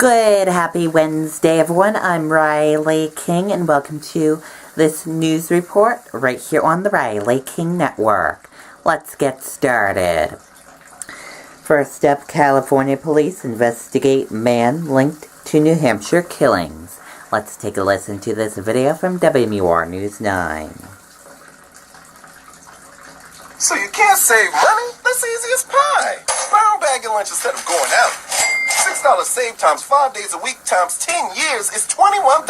Good, happy Wednesday, everyone. I'm Riley King, and welcome to this news report right here on the Riley King Network. Let's get started. First up, California police investigate man linked to New Hampshire killings. Let's take a listen to this video from WMUR News 9. So you can't save money? That's easy as pie. Buy your bag of lunch instead of going out. $6 save times 5 days a week times 10 years is $21,000.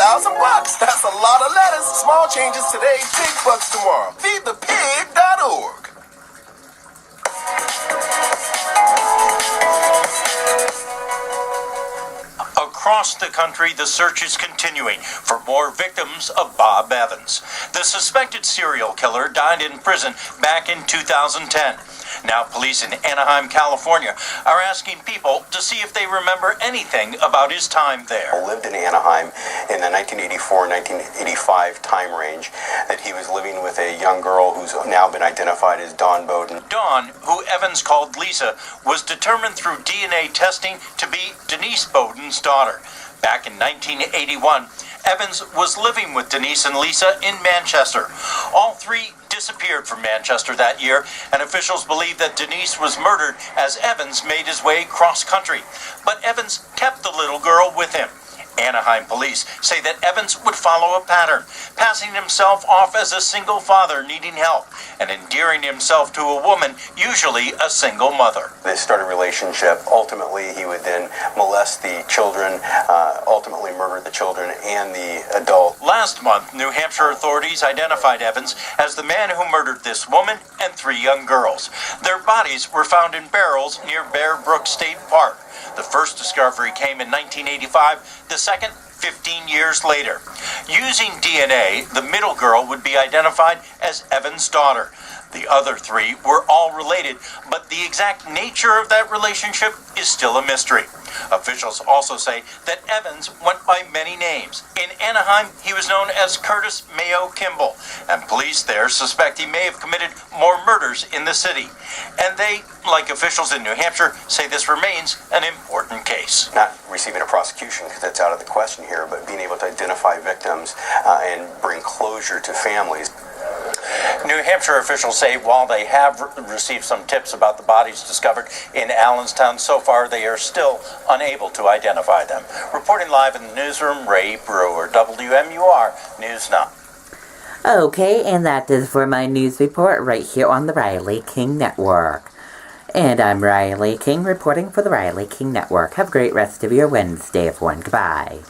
That's a lot of lettuce. Small changes today, big bucks tomorrow. Feedthepig.org. Across the country, the search is continuing for more victims of Bob Evans. The suspected serial killer died in prison back in 2010. Now police in Anaheim, California are asking people to see if they remember anything about his time there. Lived in Anaheim in the 1984-1985 time range, that he was living with a young girl who's now been identified as Dawn Bowden. Dawn, who Evans called Lisa, was determined through DNA testing to be Denise Bowden's daughter. Back in 1981, Evans was living with Denise and Lisa in Manchester. All three disappeared from Manchester that year, and officials believe that Denise was murdered as Evans made his way cross-country. But Evans kept the little girl with him. Anaheim police say that Evans would follow a pattern, passing himself off as a single father needing help and endearing himself to a woman, usually a single mother. They started a relationship. Ultimately, he would then molest the children, ultimately murder the children and the adult. Last month, New Hampshire authorities identified Evans as the man who murdered this woman and 3 young girls. Their bodies were found in barrels near Bear Brook State Park. The first discovery came in 1985, the second 15 years later. Using DNA, the middle girl would be identified as Evans' daughter. The other 3 were all related, but the exact nature of that relationship is still a mystery. Officials also say that Evans went by many names. In Anaheim, he was known as Curtis Mayo Kimball, and police there suspect he may have committed more murders in the city. And they, like officials in New Hampshire, say this remains an important case. Not receiving a prosecution, because that's out of the question here, but being able to identify victims and bring closure to families. New Hampshire officials say while they have received some tips about the bodies discovered in Allenstown, so far they are still unable to identify them. Reporting live in the newsroom, Ray Brewer, WMUR News 9. Okay, and that is for my news report right here on the Riley King Network. And I'm Riley King reporting for the Riley King Network. Have a great rest of your Wednesday, everyone. Goodbye.